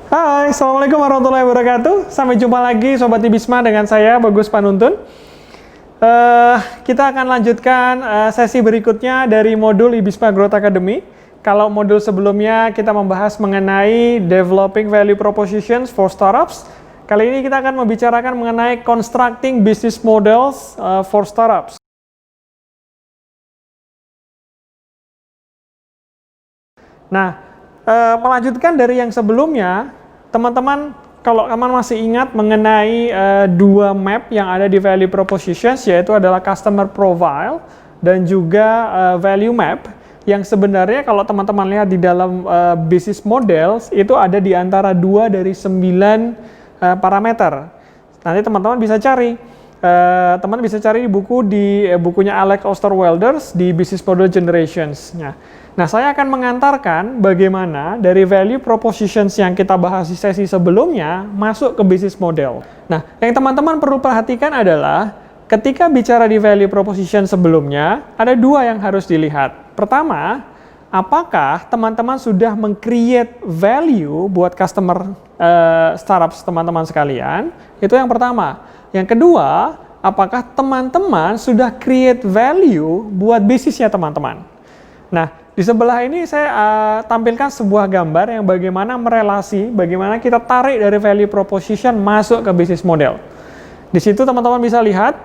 Hai, Assalamualaikum warahmatullahi wabarakatuh. Sampai jumpa lagi Sobat Ibisma dengan saya, Bagus Panuntun. Kita akan lanjutkan sesi berikutnya dari modul Ibisma Growth Academy. Kalau modul sebelumnya kita membahas mengenai Developing Value Propositions for Startups. Kali ini kita akan membicarakan mengenai Constructing Business Models for Startups. Nah, melanjutkan dari yang sebelumnya, teman-teman, kalau teman masih ingat mengenai dua map yang ada di value propositions, yaitu adalah customer profile dan juga value map, yang sebenarnya kalau teman-teman lihat di dalam business models, itu ada di antara 2 dari 9 parameter. Nanti teman-teman bisa cari. Teman bisa cari di bukunya Alex Osterwalder di Business Model Generations. Nah, saya akan mengantarkan bagaimana dari value propositions yang kita bahas di sesi sebelumnya masuk ke business model. Nah, yang teman-teman perlu perhatikan adalah ketika bicara di value proposition sebelumnya, ada 2 yang harus dilihat. Pertama, apakah teman-teman sudah meng-create value buat customer startups teman-teman sekalian? Itu yang pertama. Yang kedua, apakah teman-teman sudah create value buat bisnisnya teman-teman? Nah, di sebelah ini saya tampilkan sebuah gambar yang bagaimana bagaimana kita tarik dari value proposition masuk ke business model. Di situ teman-teman bisa lihat,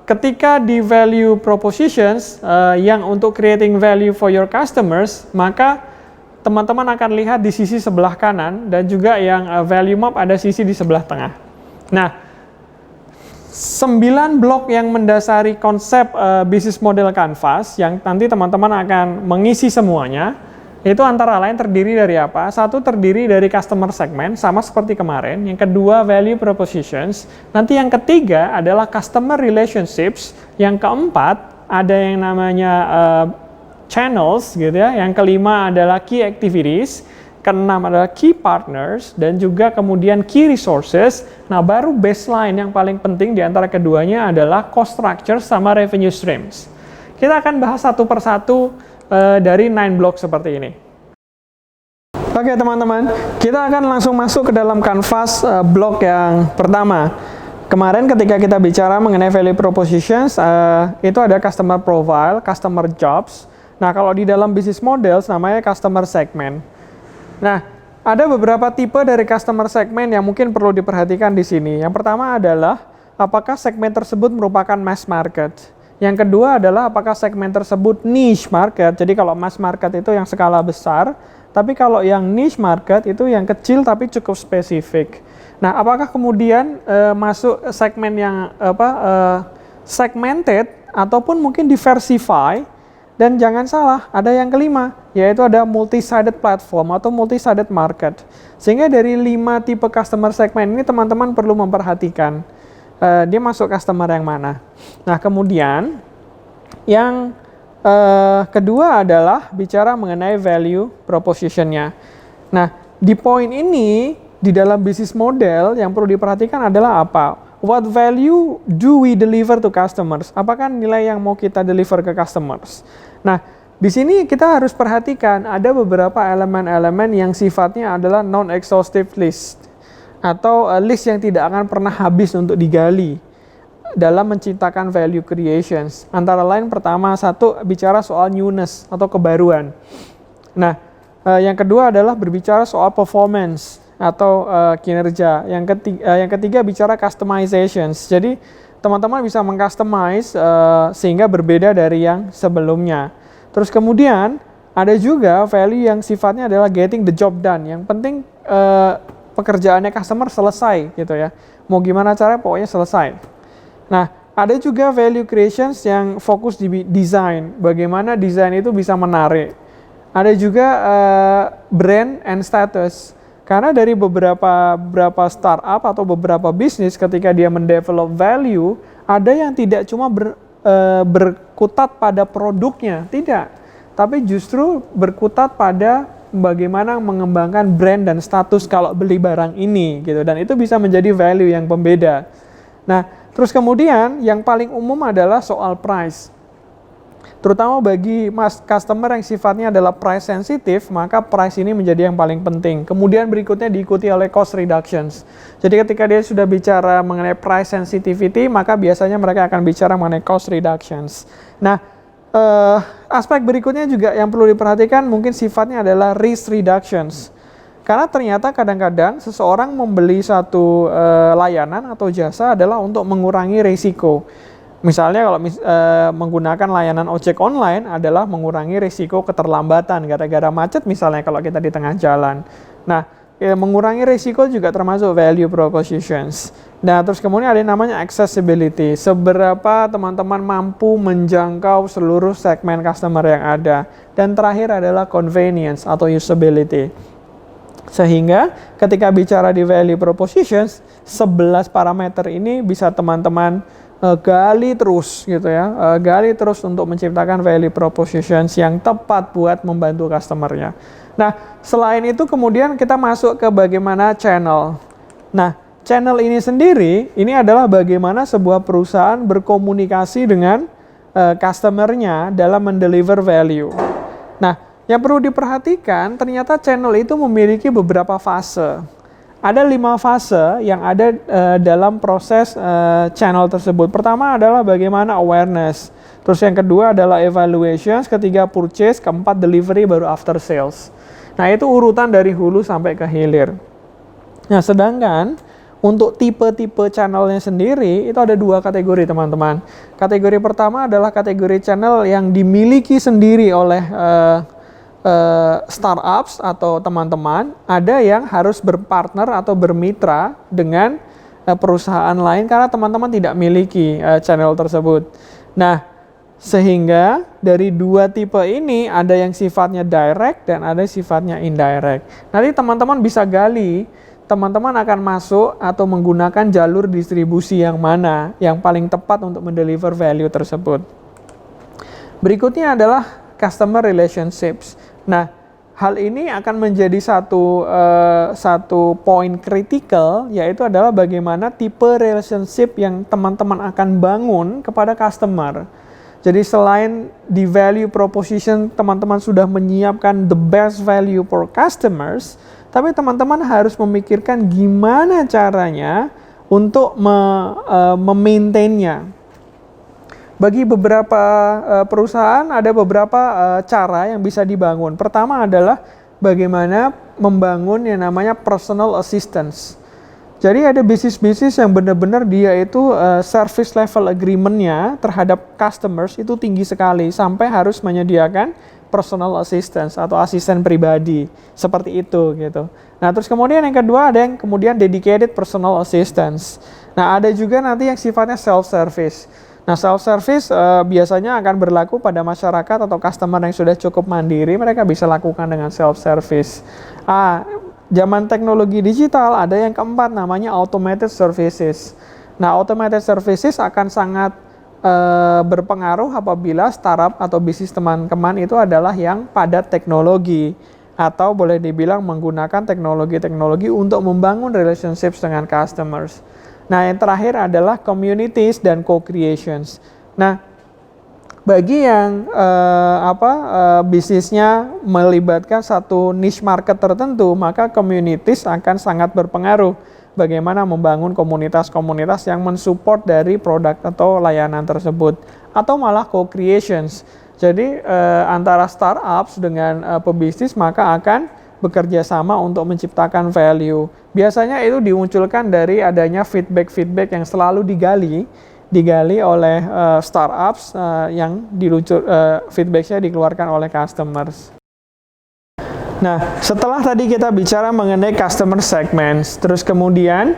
ketika di value propositions yang untuk creating value for your customers, maka teman-teman akan lihat di sisi sebelah kanan dan juga yang value map ada sisi di sebelah tengah. Nah, 9 blok yang mendasari konsep business model Canvas yang nanti teman-teman akan mengisi semuanya, itu antara lain terdiri dari apa? Satu, terdiri dari customer segment, sama seperti kemarin. Yang kedua, value propositions. Nanti yang ketiga adalah customer relationships. Yang keempat, ada yang namanya channels, gitu ya. Yang kelima adalah key activities. Keenam adalah key partners, dan juga kemudian key resources. Nah, baru baseline yang paling penting di antara keduanya adalah cost structure sama revenue streams. Kita akan bahas satu persatu dari 9 blok seperti ini. Oke teman-teman, kita akan langsung masuk ke dalam Canvas blok yang pertama. Kemarin ketika kita bicara mengenai value propositions, itu ada customer profile, customer jobs. Nah, kalau di dalam business models namanya customer segment. Nah, ada beberapa tipe dari customer segment yang mungkin perlu diperhatikan di sini. Yang pertama adalah apakah segmen tersebut merupakan mass market. Yang kedua adalah apakah segmen tersebut niche market. Jadi kalau mass market itu yang skala besar, tapi kalau yang niche market itu yang kecil tapi cukup spesifik. Nah, apakah kemudian masuk segmen yang segmented ataupun mungkin diversify? Dan jangan salah, ada yang kelima, yaitu ada multi-sided platform atau multi-sided market. Sehingga dari 5 tipe customer segment ini teman-teman perlu memperhatikan dia masuk customer yang mana. Nah, kemudian yang kedua adalah bicara mengenai value proposition-nya. Nah, di poin ini, di dalam business model yang perlu diperhatikan adalah apa? What value do we deliver to customers? Apakah nilai yang mau kita deliver ke customers? Nah, di sini kita harus perhatikan ada beberapa elemen-elemen yang sifatnya adalah non-exhaustive list atau list yang tidak akan pernah habis untuk digali dalam menciptakan value creations. Antara lain pertama, satu, bicara soal newness atau kebaruan. Nah, yang kedua adalah berbicara soal performance atau kinerja. Yang ketiga bicara customizations. Jadi teman-teman bisa mengcustomize sehingga berbeda dari yang sebelumnya. Terus kemudian ada juga value yang sifatnya adalah getting the job done. Yang penting pekerjaannya customer selesai gitu ya. Mau gimana caranya pokoknya selesai. Nah, ada juga value creations yang fokus di design. Bagaimana desain itu bisa menarik. Ada juga brand and status. Karena dari beberapa startup atau beberapa bisnis ketika dia mendevelop value, ada yang tidak cuma berkutat pada produknya, tidak. Tapi justru berkutat pada bagaimana mengembangkan brand dan status kalau beli barang ini, gitu. Dan itu bisa menjadi value yang pembeda. Nah, terus kemudian yang paling umum adalah soal price. Terutama bagi customer yang sifatnya adalah price sensitive, maka price ini menjadi yang paling penting. Kemudian berikutnya diikuti oleh cost reductions. Jadi ketika dia sudah bicara mengenai price sensitivity, maka biasanya mereka akan bicara mengenai cost reductions. Nah, aspek berikutnya juga yang perlu diperhatikan mungkin sifatnya adalah risk reductions. Karena ternyata kadang-kadang seseorang membeli satu layanan atau jasa adalah untuk mengurangi risiko. Misalnya kalau menggunakan layanan ojek online adalah mengurangi risiko keterlambatan gara-gara macet misalnya kalau kita di tengah jalan. Nah, mengurangi risiko juga termasuk value propositions. Nah, terus kemudian ada yang namanya accessibility. Seberapa teman-teman mampu menjangkau seluruh segmen customer yang ada. Dan terakhir adalah convenience atau usability. Sehingga ketika bicara di value propositions, 11 parameter ini bisa teman-teman gali terus gitu ya, gali terus untuk menciptakan value propositions yang tepat buat membantu customernya. Nah, selain itu kemudian kita masuk ke bagaimana channel. Nah, channel ini sendiri, ini adalah bagaimana sebuah perusahaan berkomunikasi dengan customernya dalam mendeliver value. Nah, yang perlu diperhatikan, ternyata channel itu memiliki beberapa fase. Ada 5 fase yang ada dalam proses channel tersebut. Pertama adalah bagaimana awareness. Terus yang kedua adalah evaluations, ketiga purchase, keempat delivery, baru after sales. Nah, itu urutan dari hulu sampai ke hilir. Nah, sedangkan untuk tipe-tipe channelnya sendiri, itu ada 2 kategori teman-teman. Kategori pertama adalah kategori channel yang dimiliki sendiri oleh startups atau teman-teman, ada yang harus berpartner atau bermitra dengan perusahaan lain karena teman-teman tidak miliki channel tersebut. Nah, sehingga dari 2 tipe ini ada yang sifatnya direct dan ada yang sifatnya indirect. Nanti teman-teman bisa gali, teman-teman akan masuk atau menggunakan jalur distribusi yang mana yang paling tepat untuk mendeliver value tersebut. Berikutnya adalah customer relationships. Nah, hal ini akan menjadi satu poin kritikal, yaitu adalah bagaimana tipe relationship yang teman-teman akan bangun kepada customer. Jadi selain di value proposition teman-teman sudah menyiapkan the best value for customers, tapi teman-teman harus memikirkan gimana caranya untuk memaintainnya. Bagi beberapa perusahaan ada beberapa cara yang bisa dibangun. Pertama adalah bagaimana membangun yang namanya personal assistance. Jadi ada bisnis-bisnis yang benar-benar dia itu service level agreement-nya terhadap customers itu tinggi sekali sampai harus menyediakan personal assistance atau asisten pribadi seperti itu gitu. Nah, terus kemudian yang kedua ada yang kemudian dedicated personal assistance. Nah, ada juga nanti yang sifatnya self-service. Nah, self-service biasanya akan berlaku pada masyarakat atau customer yang sudah cukup mandiri, mereka bisa lakukan dengan self-service. Zaman teknologi digital ada yang keempat namanya automated services. Nah, automated services akan sangat berpengaruh apabila startup atau bisnis teman-teman itu adalah yang padat teknologi atau boleh dibilang menggunakan teknologi-teknologi untuk membangun relationships dengan customers. Nah, yang terakhir adalah communities dan co-creations. Nah, bagi yang bisnisnya melibatkan satu niche market tertentu, maka communities akan sangat berpengaruh. Bagaimana membangun komunitas-komunitas yang mensupport dari produk atau layanan tersebut. Atau malah co-creations. Jadi antara startups dengan pebisnis maka akan bekerja sama untuk menciptakan value. Biasanya itu dimunculkan dari adanya feedback-feedback yang selalu digali oleh startups yang feedbacknya dikeluarkan oleh customers. Nah, setelah tadi kita bicara mengenai customer segments, terus kemudian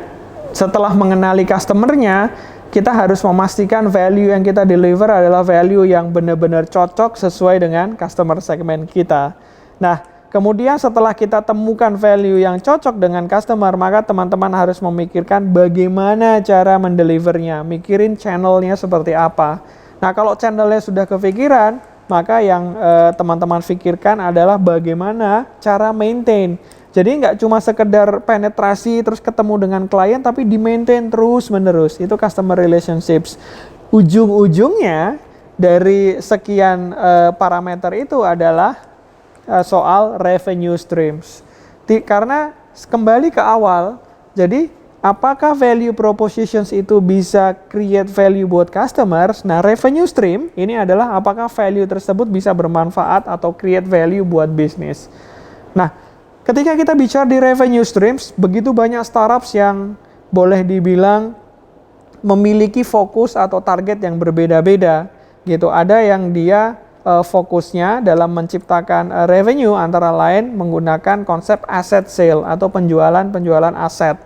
setelah mengenali customernya, kita harus memastikan value yang kita deliver adalah value yang benar-benar cocok sesuai dengan customer segment kita. Nah, kemudian setelah kita temukan value yang cocok dengan customer, maka teman-teman harus memikirkan bagaimana cara mendelivernya, mikirin channelnya seperti apa. Nah, kalau channelnya sudah kepikiran, maka yang teman-teman pikirkan adalah bagaimana cara maintain. Jadi nggak cuma sekedar penetrasi terus ketemu dengan klien, tapi di maintain terus-menerus. Itu customer relationships. Ujung-ujungnya dari sekian parameter itu adalah soal revenue streams. Karena kembali ke awal, jadi apakah value propositions itu bisa create value buat customers? Nah, revenue stream ini adalah apakah value tersebut bisa bermanfaat atau create value buat bisnis. Nah, ketika kita bicara di revenue streams, begitu banyak startups yang boleh dibilang memiliki fokus atau target yang berbeda-beda gitu. Ada yang dia fokusnya dalam menciptakan revenue antara lain menggunakan konsep asset sale atau penjualan aset.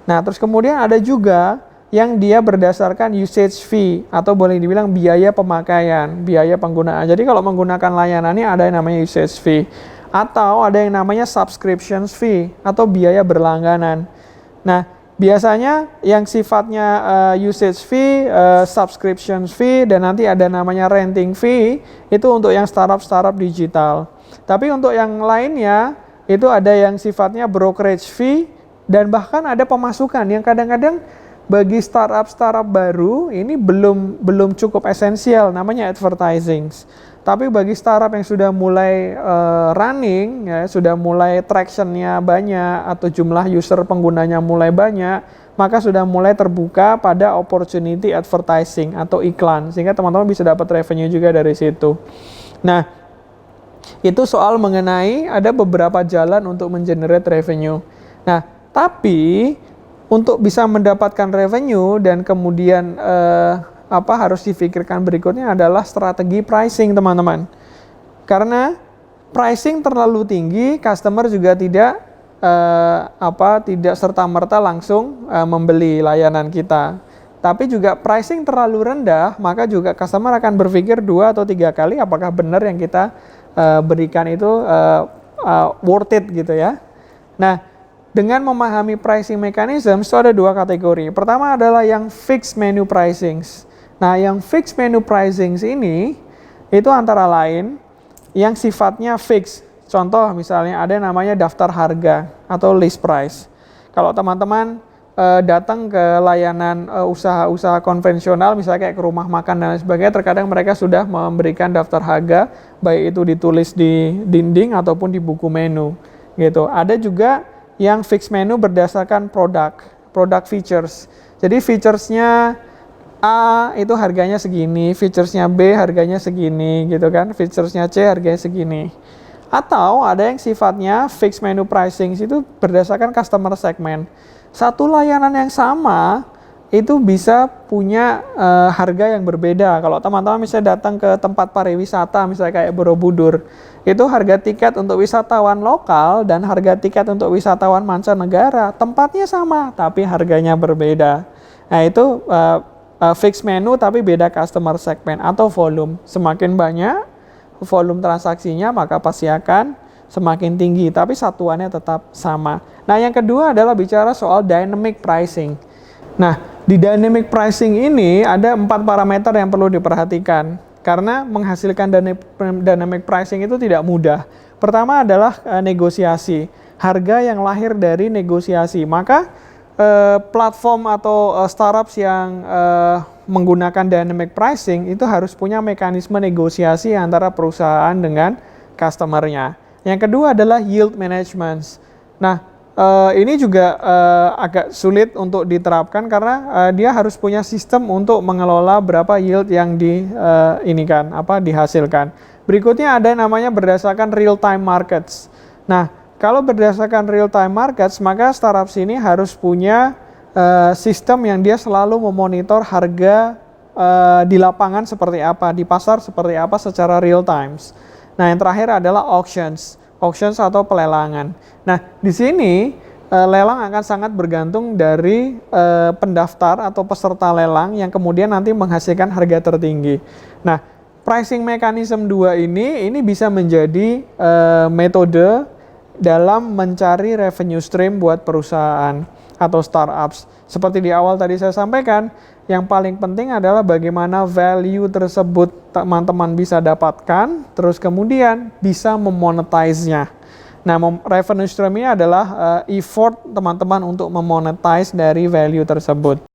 Nah, terus kemudian ada juga yang dia berdasarkan usage fee atau boleh dibilang biaya pemakaian, biaya penggunaan. Jadi kalau menggunakan layanan ini ada yang namanya usage fee atau ada yang namanya subscription fee atau biaya berlangganan. Nah, biasanya yang sifatnya usage fee, subscription fee, dan nanti ada namanya renting fee, itu untuk yang startup digital. Tapi untuk yang lainnya, itu ada yang sifatnya brokerage fee, dan bahkan ada pemasukan yang kadang-kadang bagi startup baru ini belum cukup esensial, namanya advertising. Tapi bagi startup yang sudah mulai running, ya, sudah mulai traction-nya banyak atau jumlah user penggunanya mulai banyak, maka sudah mulai terbuka pada opportunity advertising atau iklan, sehingga teman-teman bisa dapat revenue juga dari situ. Nah, itu soal mengenai ada beberapa jalan untuk mengenerate revenue. Nah, tapi untuk bisa mendapatkan revenue dan kemudian harus difikirkan berikutnya adalah strategi pricing, teman-teman. Karena pricing terlalu tinggi, customer juga tidak serta-merta langsung membeli layanan kita. Tapi juga pricing terlalu rendah, maka juga customer akan berpikir 2 atau 3 kali apakah benar yang kita berikan itu worth it gitu ya. Nah, dengan memahami pricing mechanism, itu ada 2 kategori. Pertama adalah yang fixed menu pricing. Nah, yang fixed menu pricing ini, itu antara lain yang sifatnya fix. Contoh misalnya ada yang namanya daftar harga atau list price. Kalau teman-teman datang ke layanan usaha-usaha konvensional, misalnya kayak ke rumah makan dan sebagainya, terkadang mereka sudah memberikan daftar harga, baik itu ditulis di dinding ataupun di buku menu. Gitu. Ada juga yang fixed menu berdasarkan product features. Jadi featuresnya A itu harganya segini, featuresnya B harganya segini, gitu kan? Featuresnya C harganya segini. Atau ada yang sifatnya fixed menu pricing itu berdasarkan customer segment. Satu layanan yang sama itu bisa punya harga yang berbeda. Kalau teman-teman misalnya datang ke tempat pariwisata, misalnya kayak Borobudur, itu harga tiket untuk wisatawan lokal dan harga tiket untuk wisatawan mancanegara, tempatnya sama, tapi harganya berbeda. Nah, itu fixed menu tapi beda customer segment atau volume. Semakin banyak volume transaksinya maka pasti akan semakin tinggi, tapi satuannya tetap sama. Nah, yang kedua adalah bicara soal dynamic pricing. Nah, di dynamic pricing ini ada 4 parameter yang perlu diperhatikan karena menghasilkan dynamic pricing itu tidak mudah. Pertama adalah negosiasi, harga yang lahir dari negosiasi. Maka platform atau startups yang menggunakan dynamic pricing itu harus punya mekanisme negosiasi antara perusahaan dengan customer-nya. Yang kedua adalah yield management. Nah, ini juga agak sulit untuk diterapkan karena dia harus punya sistem untuk mengelola berapa yield yang dihasilkan. Berikutnya ada namanya berdasarkan real time markets. Nah, kalau berdasarkan real time markets, maka startup ini harus punya sistem yang dia selalu memonitor harga di lapangan seperti apa, di pasar seperti apa secara real times. Nah, yang terakhir adalah auctions atau pelelangan. Nah, di sini lelang akan sangat bergantung dari pendaftar atau peserta lelang yang kemudian nanti menghasilkan harga tertinggi. Nah, pricing mechanism 2 ini bisa menjadi metode dalam mencari revenue stream buat perusahaan atau startups. Seperti di awal tadi saya sampaikan, yang paling penting adalah bagaimana value tersebut teman-teman bisa dapatkan, terus kemudian bisa memonetize-nya. Nah, revenue stream ini adalah effort teman-teman untuk memonetize dari value tersebut.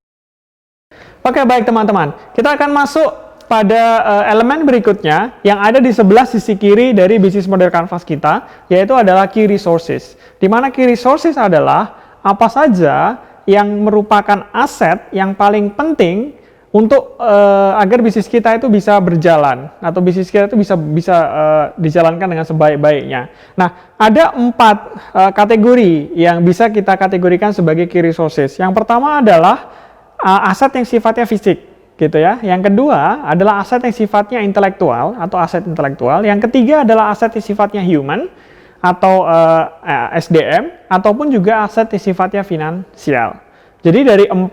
Oke, baik teman-teman. Kita akan masuk pada elemen berikutnya yang ada di sebelah sisi kiri dari bisnis model canvas kita, yaitu adalah key resources. Di mana key resources adalah apa saja yang merupakan aset yang paling penting untuk agar bisnis kita itu bisa berjalan atau bisnis kita itu bisa dijalankan dengan sebaik-baiknya. Nah, ada 4 kategori yang bisa kita kategorikan sebagai key resources. Yang pertama adalah aset yang sifatnya fisik, gitu ya. Yang kedua adalah aset yang sifatnya intelektual atau aset intelektual. Yang ketiga adalah aset yang sifatnya human atau SDM, ataupun juga aset yang sifatnya finansial. Jadi dari 4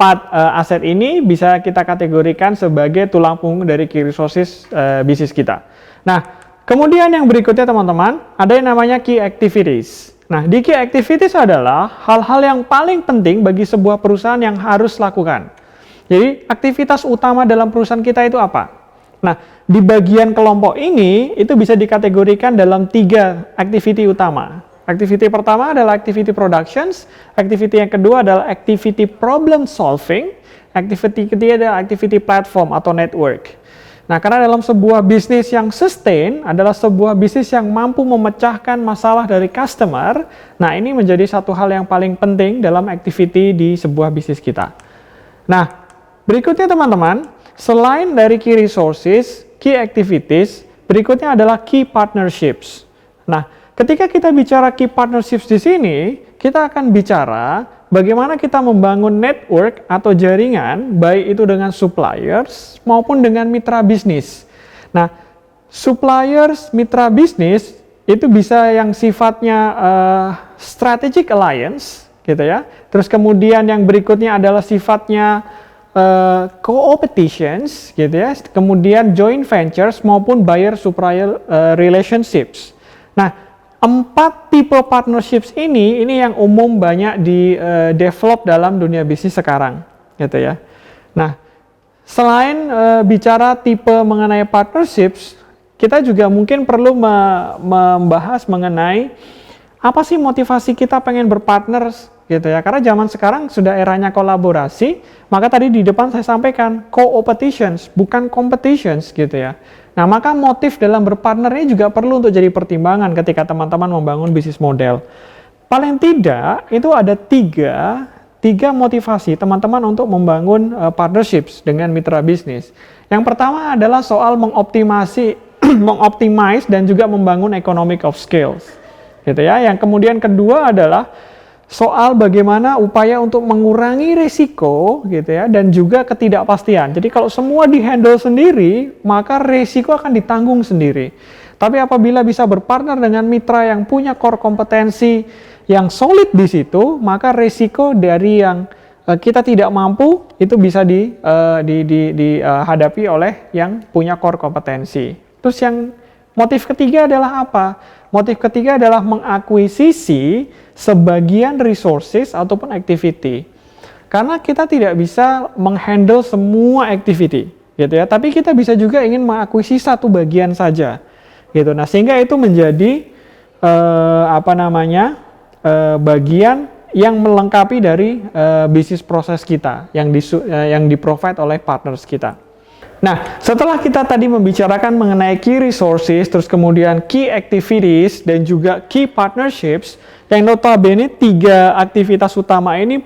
aset ini bisa kita kategorikan sebagai tulang punggung dari key resources bisnis kita. Nah, kemudian yang berikutnya teman-teman, ada yang namanya key activities. Nah, di key activities adalah hal-hal yang paling penting bagi sebuah perusahaan yang harus lakukan. Jadi, aktivitas utama dalam perusahaan kita itu apa? Nah, di bagian kelompok ini, itu bisa dikategorikan dalam 3 activity utama. Activity pertama adalah activity productions, activity yang kedua adalah activity problem solving, activity ketiga adalah activity platform atau network. Nah, karena dalam sebuah bisnis yang sustain adalah sebuah bisnis yang mampu memecahkan masalah dari customer, nah ini menjadi satu hal yang paling penting dalam activity di sebuah bisnis kita. Nah, berikutnya teman-teman, selain dari key resources, key activities, berikutnya adalah key partnerships. Nah, ketika kita bicara key partnerships di sini, kita akan bicara bagaimana kita membangun network atau jaringan, baik itu dengan suppliers maupun dengan mitra bisnis. Nah, suppliers, mitra bisnis itu bisa yang sifatnya strategic alliance, gitu ya. Terus kemudian yang berikutnya adalah sifatnya co-opetitions, gitu ya. Kemudian joint ventures maupun buyer-supplier relationships. Nah, 4 tipe partnerships ini yang umum banyak di develop dalam dunia bisnis sekarang, gitu ya. Nah, selain bicara tipe mengenai partnerships, kita juga mungkin perlu membahas mengenai apa sih motivasi kita pengen berpartners, gitu ya. Karena zaman sekarang sudah eranya kolaborasi, maka tadi di depan saya sampaikan co-opetitions, bukan competitions, gitu ya. Nah, maka motif dalam berpartner ini juga perlu untuk jadi pertimbangan ketika teman-teman membangun bisnis model. Paling tidak, itu ada tiga motivasi teman-teman untuk membangun partnerships dengan mitra bisnis. Yang pertama adalah soal mengoptimize dan juga membangun economic of scales. Gitu ya. Yang kemudian kedua adalah soal bagaimana upaya untuk mengurangi risiko, gitu ya, dan juga ketidakpastian. Jadi kalau semua dihandle sendiri, maka risiko akan ditanggung sendiri. Tapi apabila bisa berpartner dengan mitra yang punya core kompetensi yang solid di situ, maka risiko dari yang kita tidak mampu itu bisa dihadapi oleh yang punya core kompetensi. Terus yang motif ketiga adalah apa? Motif ketiga adalah mengakuisisi sebagian resources ataupun activity. Karena kita tidak bisa menghandle semua activity, gitu ya. Tapi kita bisa juga ingin mengakuisisi satu bagian saja, gitu. Nah, sehingga itu menjadi bagian yang melengkapi dari bisnis proses kita yang di-provide oleh partners kita. Nah, setelah kita tadi membicarakan mengenai key resources, terus kemudian key activities, dan juga key partnerships, yang notabene 3 aktivitas utama ini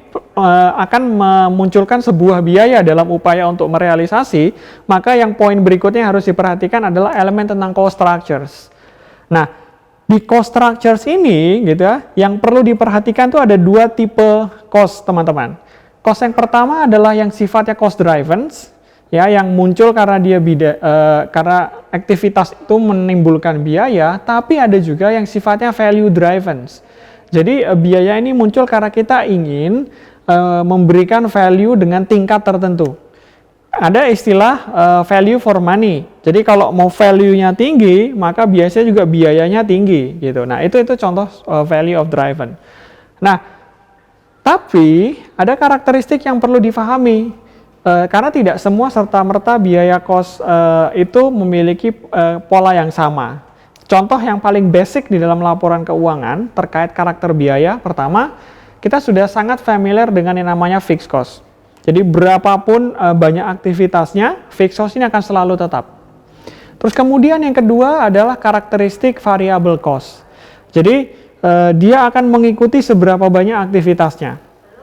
akan memunculkan sebuah biaya dalam upaya untuk merealisasi, maka yang poin berikutnya yang harus diperhatikan adalah elemen tentang cost structures. Nah, di cost structures ini, gitu ya, yang perlu diperhatikan tuh ada 2 tipe cost, teman-teman. Cost yang pertama adalah yang sifatnya cost driven, ya, yang muncul karena karena aktivitas itu menimbulkan biaya, tapi ada juga yang sifatnya value driven. Jadi biaya ini muncul karena kita ingin memberikan value dengan tingkat tertentu. Ada istilah value for money. Jadi kalau mau value-nya tinggi, maka biasanya juga biayanya tinggi, gitu. Nah, itu contoh value of driven. Nah, tapi ada karakteristik yang perlu difahami. Karena tidak semua serta-merta biaya cost itu memiliki pola yang sama. Contoh yang paling basic di dalam laporan keuangan terkait karakter biaya, pertama, kita sudah sangat familiar dengan yang namanya fixed cost. Jadi berapapun banyak aktivitasnya, fixed cost ini akan selalu tetap. Terus kemudian yang kedua adalah karakteristik variable cost. Jadi dia akan mengikuti seberapa banyak aktivitasnya.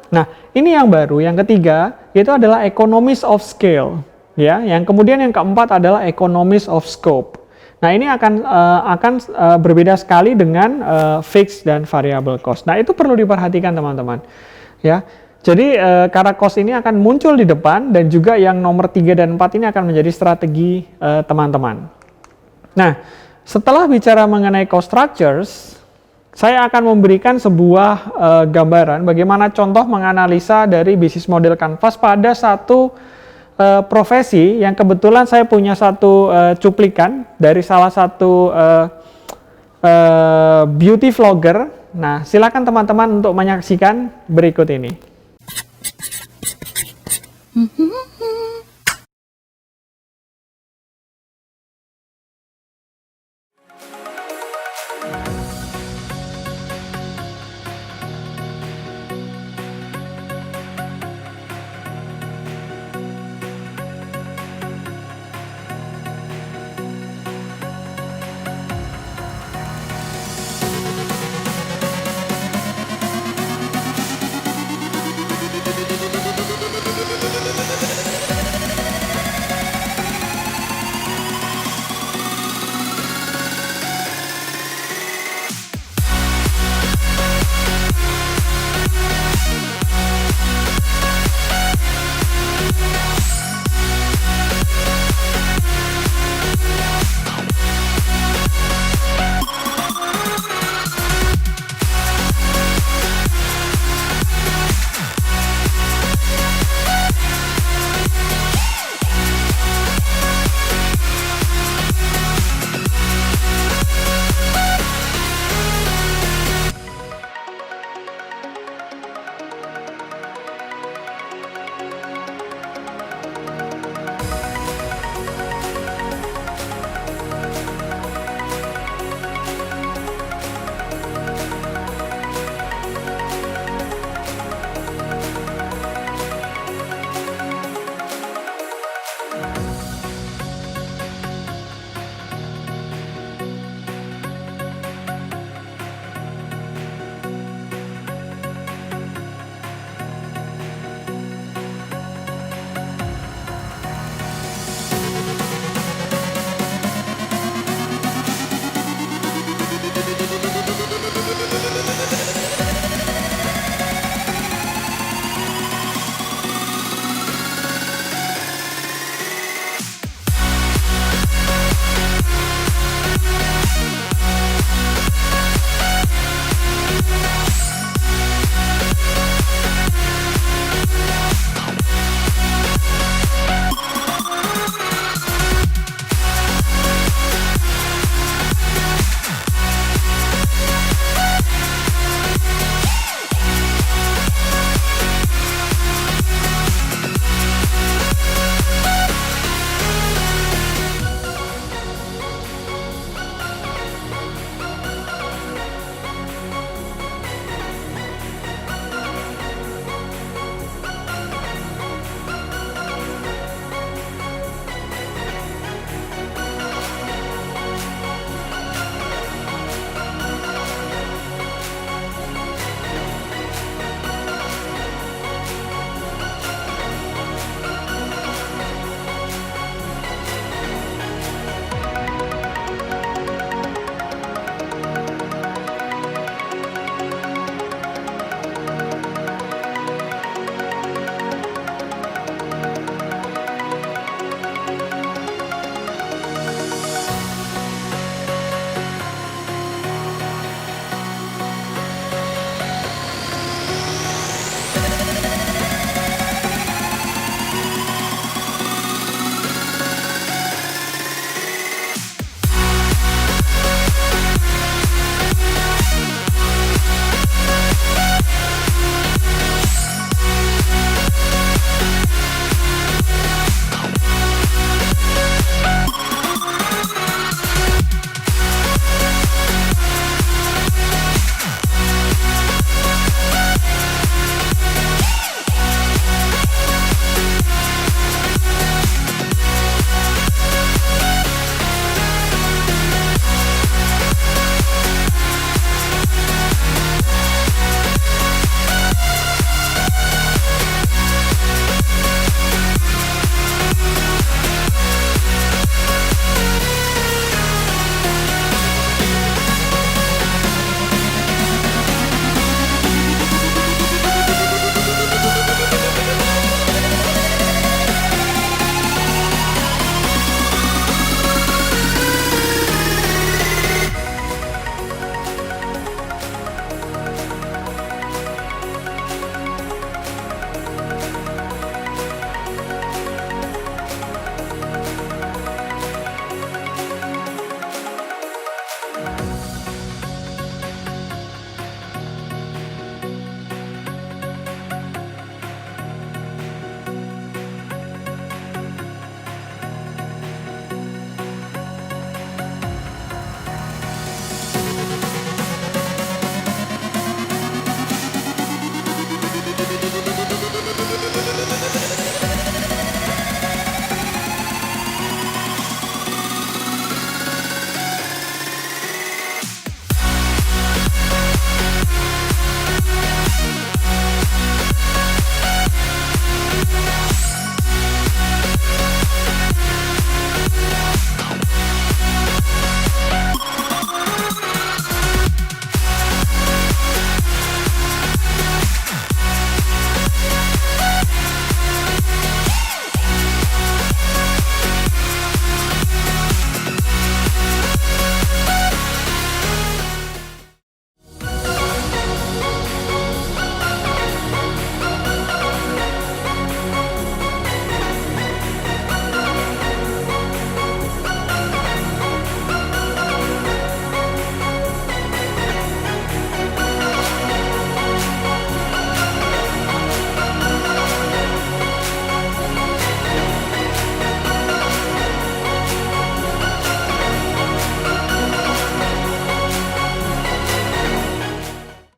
Nah, ini yang baru. Yang ketiga itu adalah economies of scale, ya. Yang kemudian yang keempat adalah economies of scope. Nah, ini akan berbeda sekali dengan fixed dan variable cost. Nah, itu perlu diperhatikan teman-teman, ya. Jadi karena cost ini akan muncul di depan dan juga yang nomor 3 dan 4 ini akan menjadi strategi teman-teman. Nah, setelah bicara mengenai cost structures, saya akan memberikan sebuah gambaran bagaimana contoh menganalisa dari bisnis model Canvas pada satu profesi yang kebetulan saya punya satu cuplikan dari salah satu beauty vlogger. Nah, silakan teman-teman untuk menyaksikan berikut ini.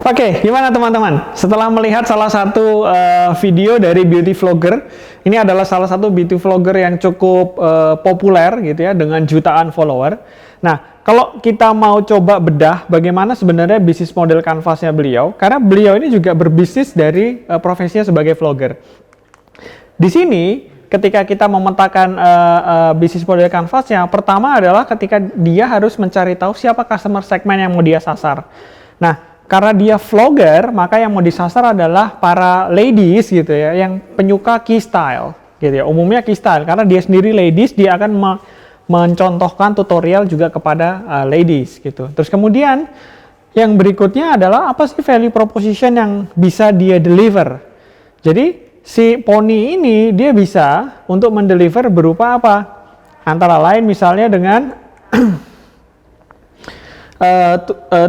Oke, gimana teman-teman? Setelah melihat salah satu video dari beauty vlogger, ini adalah salah satu beauty vlogger yang cukup populer gitu ya, dengan jutaan follower. Nah, kalau kita mau coba bedah bagaimana sebenarnya bisnis model kanvasnya beliau, karena beliau ini juga berbisnis dari profesinya sebagai vlogger. Di sini, ketika kita memetakan bisnis model kanvasnya, pertama adalah ketika dia harus mencari tahu siapa customer segmen yang mau dia sasar. Nah, karena dia vlogger, maka yang mau disasar adalah para ladies gitu ya, yang penyuka key style gitu ya. Umumnya key style, karena dia sendiri ladies, dia akan mencontohkan tutorial juga kepada ladies gitu. Terus kemudian yang berikutnya adalah apa sih value proposition yang bisa dia deliver. Jadi si Pony ini dia bisa untuk mendeliver berupa apa? Antara lain misalnya dengan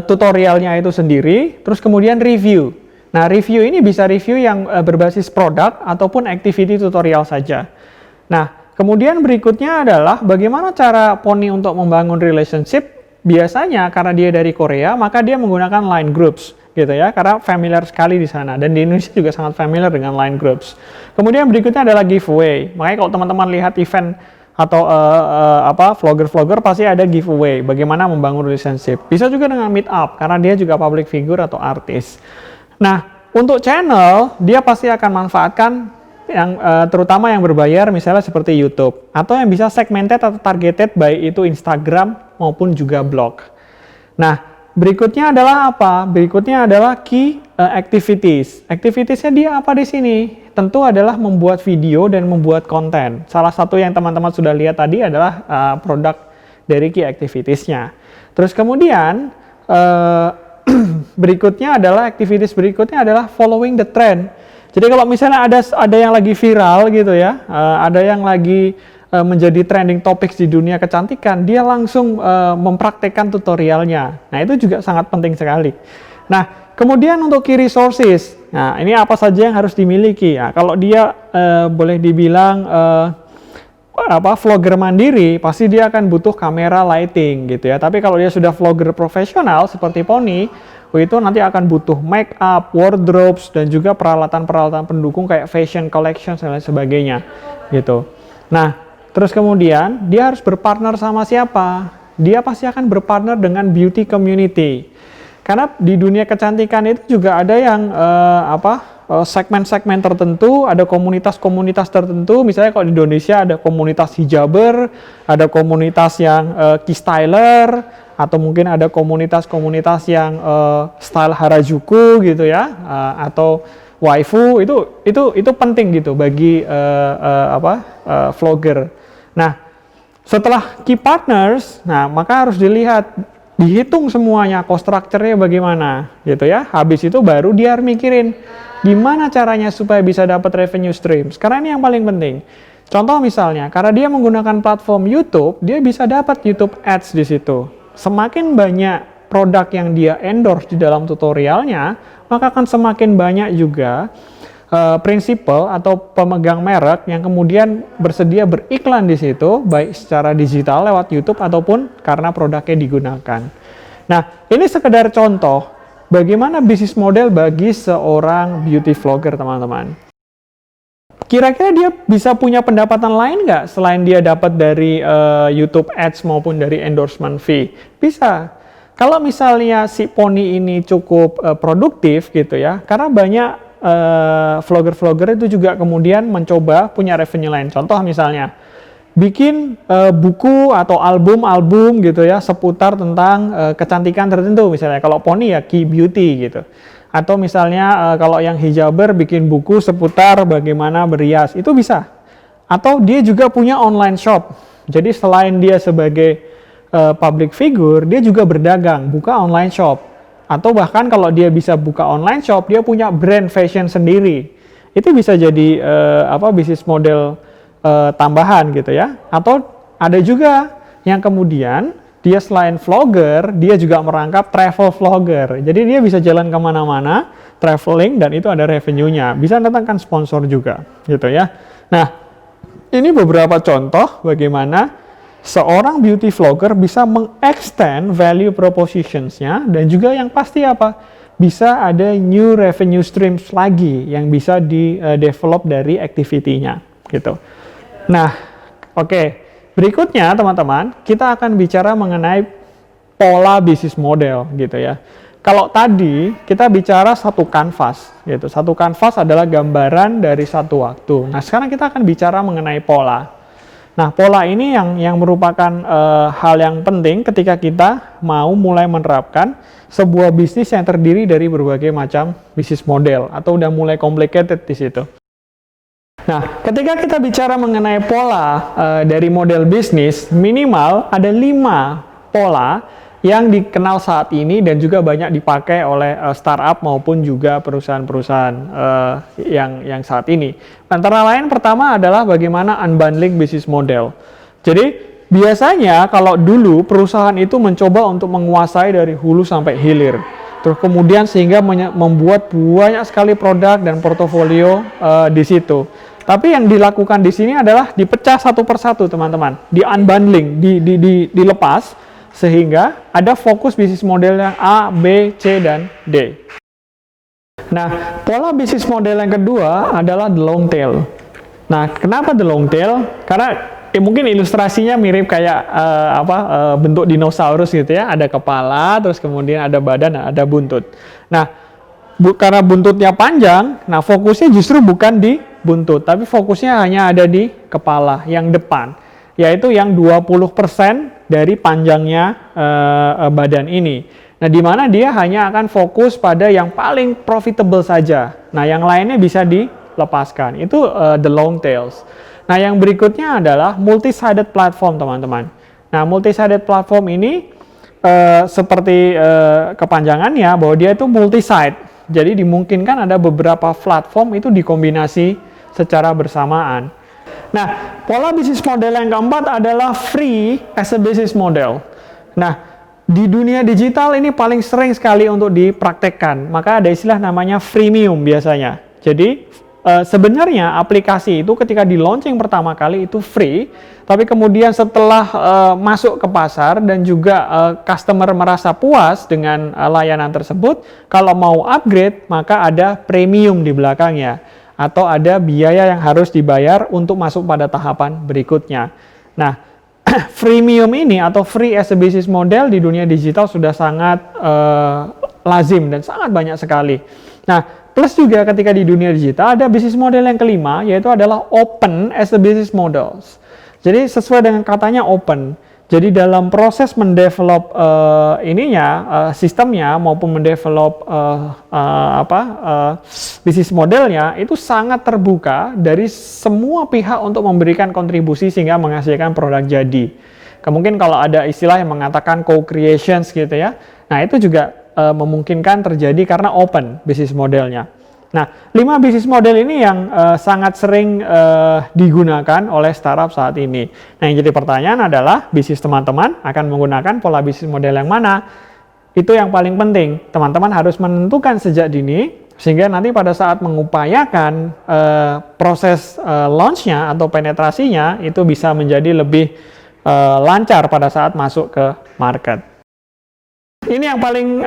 tutorialnya itu sendiri, terus kemudian review. Nah, review ini bisa review yang berbasis produk ataupun activity tutorial saja. Nah, kemudian berikutnya adalah bagaimana cara Pony untuk membangun relationship. Biasanya karena dia dari Korea, maka dia menggunakan line groups gitu ya, karena familiar sekali di sana, dan di Indonesia juga sangat familiar dengan line groups. Kemudian berikutnya adalah giveaway. Makanya kalau teman-teman lihat event atau vlogger-vlogger pasti ada giveaway, bagaimana membangun relationship. Bisa juga dengan meet up, karena dia juga public figure atau artis. Nah, untuk channel, dia pasti akan manfaatkan yang terutama yang berbayar, misalnya seperti YouTube, atau yang bisa segmented atau targeted, baik itu Instagram maupun juga blog. Nah, berikutnya adalah apa? Berikutnya adalah key activities. Activitiesnya dia apa di sini? Tentu adalah membuat video dan membuat konten. Salah satu yang teman-teman sudah lihat tadi adalah produk dari key activitiesnya. Terus kemudian berikutnya adalah activities berikutnya adalah following the trend. Jadi kalau misalnya ada yang lagi viral gitu ya, ada yang lagi menjadi trending topics di dunia kecantikan, dia langsung mempraktekkan tutorialnya. Nah, itu juga sangat penting sekali. Nah, kemudian untuk key resources, nah ini apa saja yang harus dimiliki. Nah, kalau dia boleh dibilang vlogger mandiri, pasti dia akan butuh kamera, lighting gitu ya. Tapi kalau dia sudah vlogger profesional seperti Pony, itu nanti akan butuh make up, wardrobes, dan juga peralatan-peralatan pendukung kayak fashion collection dan lain sebagainya gitu. Nah, terus kemudian dia harus berpartner sama siapa? Dia pasti akan berpartner dengan beauty community. Karena di dunia kecantikan itu juga ada yang segmen-segmen tertentu, ada komunitas-komunitas tertentu. Misalnya kalau di Indonesia ada komunitas hijaber, ada komunitas yang key styler, atau mungkin ada komunitas-komunitas yang style Harajuku gitu ya, atau waifu. Itu penting gitu bagi vlogger. Nah, setelah key partners, nah maka harus dihitung semuanya, cost structure-nya bagaimana gitu ya. Habis itu baru dia harus mikirin gimana caranya supaya bisa dapat revenue streams. Karena ini yang paling penting. Contoh misalnya, karena dia menggunakan platform YouTube, dia bisa dapat YouTube Ads di situ. Semakin banyak produk yang dia endorse di dalam tutorialnya, maka akan semakin banyak juga prinsipal atau pemegang merek yang kemudian bersedia beriklan di situ, baik secara digital lewat YouTube ataupun karena produknya digunakan. Nah, ini sekedar contoh bagaimana bisnis model bagi seorang beauty vlogger, teman-teman. Kira-kira dia bisa punya pendapatan lain nggak selain dia dapat dari YouTube Ads maupun dari endorsement fee? Bisa. Kalau misalnya si Pony ini cukup produktif gitu ya, karena banyak vlogger-vlogger itu juga kemudian mencoba punya revenue lain. Contoh misalnya bikin buku atau album-album gitu ya seputar tentang kecantikan tertentu. Misalnya kalau Pony ya key beauty gitu. Atau misalnya kalau yang hijaber bikin buku seputar bagaimana berias, itu bisa. Atau dia juga punya online shop. Jadi selain dia sebagai public figure, dia juga berdagang, buka online shop. Atau bahkan kalau dia bisa buka online shop, dia punya brand fashion sendiri. Itu bisa jadi bisnis model tambahan gitu ya. Atau ada juga yang kemudian dia selain vlogger, dia juga merangkap travel vlogger. Jadi dia bisa jalan kemana-mana, traveling, dan itu ada revenue-nya. Bisa datangkan sponsor juga gitu ya. Nah, ini beberapa contoh bagaimana seorang beauty vlogger bisa mengextend value propositions-nya, dan juga yang pasti apa? bisa ada new revenue streams lagi yang bisa di-develop dari activity-nya gitu. Nah, oke. Berikutnya teman-teman, kita akan bicara mengenai pola bisnis model gitu ya. Kalau tadi kita bicara satu kanvas gitu. Satu kanvas adalah gambaran dari satu waktu. Nah, sekarang kita akan bicara mengenai pola. Nah, pola ini yang merupakan hal yang penting ketika kita mau mulai menerapkan sebuah bisnis yang terdiri dari berbagai macam bisnis model atau udah mulai complicated di situ. Nah, ketika kita bicara mengenai pola dari model bisnis, minimal ada 5 pola yang dikenal saat ini dan juga banyak dipakai oleh startup maupun juga perusahaan-perusahaan yang saat ini. Antara lain pertama adalah bagaimana unbundling business model. Jadi biasanya kalau dulu perusahaan itu mencoba untuk menguasai dari hulu sampai hilir. Terus kemudian sehingga membuat banyak sekali produk dan portofolio di situ. Tapi yang dilakukan di sini adalah dipecah satu persatu teman-teman, di unbundling, dilepas. Sehingga ada fokus bisnis model yang A, B, C, dan D. Nah, pola bisnis model yang kedua adalah the long tail. Nah, kenapa the long tail? Karena mungkin ilustrasinya mirip kayak bentuk dinosaurus gitu ya. Ada kepala, terus kemudian ada badan, ada buntut. Nah, karena buntutnya panjang, nah fokusnya justru bukan di buntut, tapi fokusnya hanya ada di kepala yang depan, yaitu yang 20% dari panjangnya badan ini. Nah, di mana dia hanya akan fokus pada yang paling profitable saja. Nah, yang lainnya bisa dilepaskan. Itu the long tails. Nah, yang berikutnya adalah multi-sided platform, teman-teman. Nah, multi-sided platform ini seperti kepanjangannya bahwa dia itu multi-side. Jadi dimungkinkan ada beberapa platform itu dikombinasi secara bersamaan. Nah, pola bisnis model yang keempat adalah free as a business model. Nah, di dunia digital ini paling sering sekali untuk dipraktekkan. Maka ada istilah namanya freemium biasanya. Jadi, sebenarnya aplikasi itu ketika di launching pertama kali itu free, tapi kemudian setelah masuk ke pasar dan juga customer merasa puas dengan layanan tersebut, kalau mau upgrade maka ada premium di belakangnya. Atau ada biaya yang harus dibayar untuk masuk pada tahapan berikutnya. Nah, freemium ini atau free as a business model di dunia digital sudah sangat lazim dan sangat banyak sekali. Nah, plus juga ketika di dunia digital ada bisnis model yang kelima, yaitu adalah open as a business models. Jadi sesuai dengan katanya open. Jadi dalam proses mendevelop sistemnya maupun mendevelop bisnis modelnya itu sangat terbuka dari semua pihak untuk memberikan kontribusi sehingga menghasilkan produk jadi. Mungkin kalau ada istilah yang mengatakan co-creations gitu ya. Nah, itu juga memungkinkan terjadi karena open bisnis modelnya. Nah, 5 bisnis model ini yang sangat sering digunakan oleh startup saat ini. Nah, yang jadi pertanyaan adalah bisnis teman-teman akan menggunakan pola bisnis model yang mana? Itu yang paling penting. Teman-teman harus menentukan sejak dini sehingga nanti pada saat mengupayakan proses launch-nya atau penetrasinya itu bisa menjadi lebih lancar pada saat masuk ke market. Ini yang paling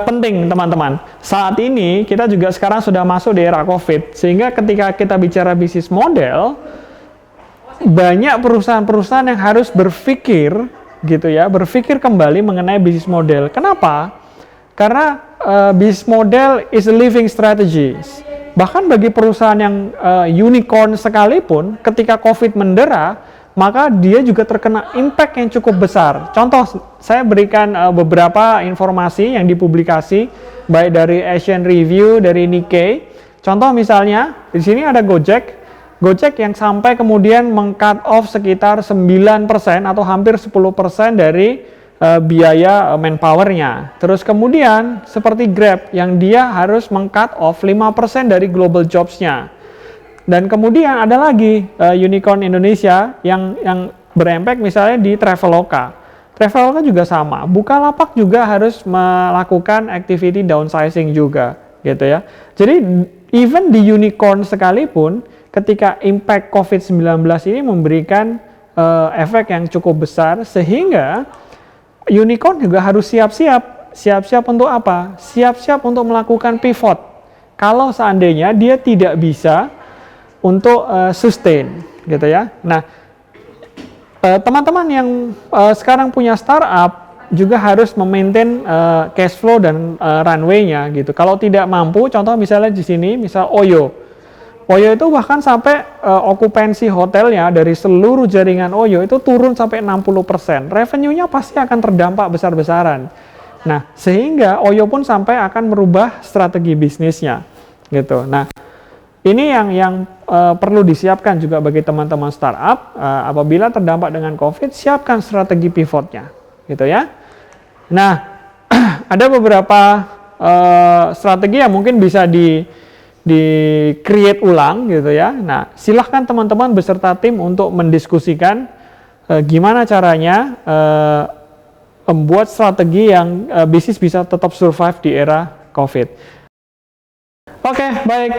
penting teman-teman. Saat ini kita juga sekarang sudah masuk di era COVID, sehingga ketika kita bicara bisnis model, banyak perusahaan-perusahaan yang harus berpikir gitu ya, berpikir kembali mengenai bisnis model. Kenapa? Karena bisnis model is a living strategy. Bahkan bagi perusahaan yang unicorn sekalipun, ketika COVID mendera, maka dia juga terkena impact yang cukup besar. Contoh, saya berikan beberapa informasi yang dipublikasi baik dari Asian Review, dari Nikkei. Contoh misalnya, di sini ada Gojek. Gojek yang sampai kemudian meng-cut off sekitar 9% atau hampir 10% dari biaya manpower-nya. Terus kemudian seperti Grab yang dia harus meng-cut off 5% dari global jobs-nya. Dan kemudian ada lagi unicorn Indonesia yang berimpact misalnya di Traveloka. Traveloka juga sama. Bukalapak juga harus melakukan activity downsizing juga, gitu ya. Jadi even di unicorn sekalipun, ketika impact COVID-19 ini memberikan efek yang cukup besar, sehingga unicorn juga harus siap-siap Siap-siap untuk apa? Siap-siap untuk melakukan pivot. Kalau seandainya dia tidak bisa untuk sustain, gitu ya. Nah, teman-teman yang sekarang punya startup juga harus memaintain cash flow dan runway-nya gitu. Kalau tidak mampu, contoh misalnya di sini, misal Oyo. Oyo itu bahkan sampai okupansi hotelnya dari seluruh jaringan Oyo itu turun sampai 60%. Revenue-nya pasti akan terdampak besar-besaran. Nah, sehingga Oyo pun sampai akan merubah strategi bisnisnya, gitu. Nah, ini yang perlu disiapkan juga bagi teman-teman startup. Apabila terdampak dengan COVID, siapkan strategi pivotnya, gitu ya. Nah, ada beberapa strategi yang mungkin bisa di create ulang, gitu ya. Nah, silahkan teman-teman beserta tim untuk mendiskusikan gimana caranya membuat strategi yang bisnis bisa tetap survive di era COVID. Oke, baik.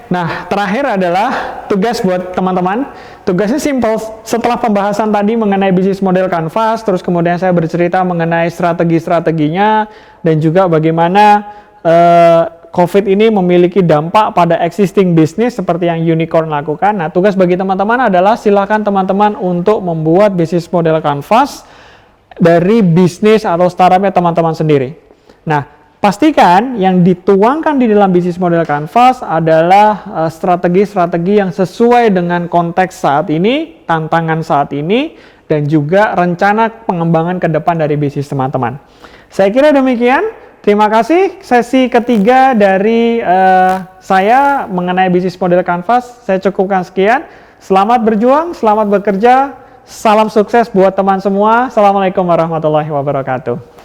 Nah, terakhir adalah tugas buat teman-teman. Tugasnya simple. Setelah pembahasan tadi mengenai bisnis model Canvas, terus kemudian saya bercerita mengenai strategi-strateginya, dan juga bagaimana COVID ini memiliki dampak pada existing bisnis seperti yang Unicorn lakukan. Nah, tugas bagi teman-teman adalah silakan teman-teman untuk membuat bisnis model Canvas dari bisnis atau startupnya teman-teman sendiri. Nah, pastikan yang dituangkan di dalam bisnis model Canvas adalah strategi-strategi yang sesuai dengan konteks saat ini, tantangan saat ini, dan juga rencana pengembangan ke depan dari bisnis teman-teman. Saya kira demikian. Terima kasih. Sesi ketiga dari saya mengenai bisnis model Canvas. Saya cukupkan sekian. Selamat berjuang, selamat bekerja. Salam sukses buat teman semua. Assalamualaikum warahmatullahi wabarakatuh.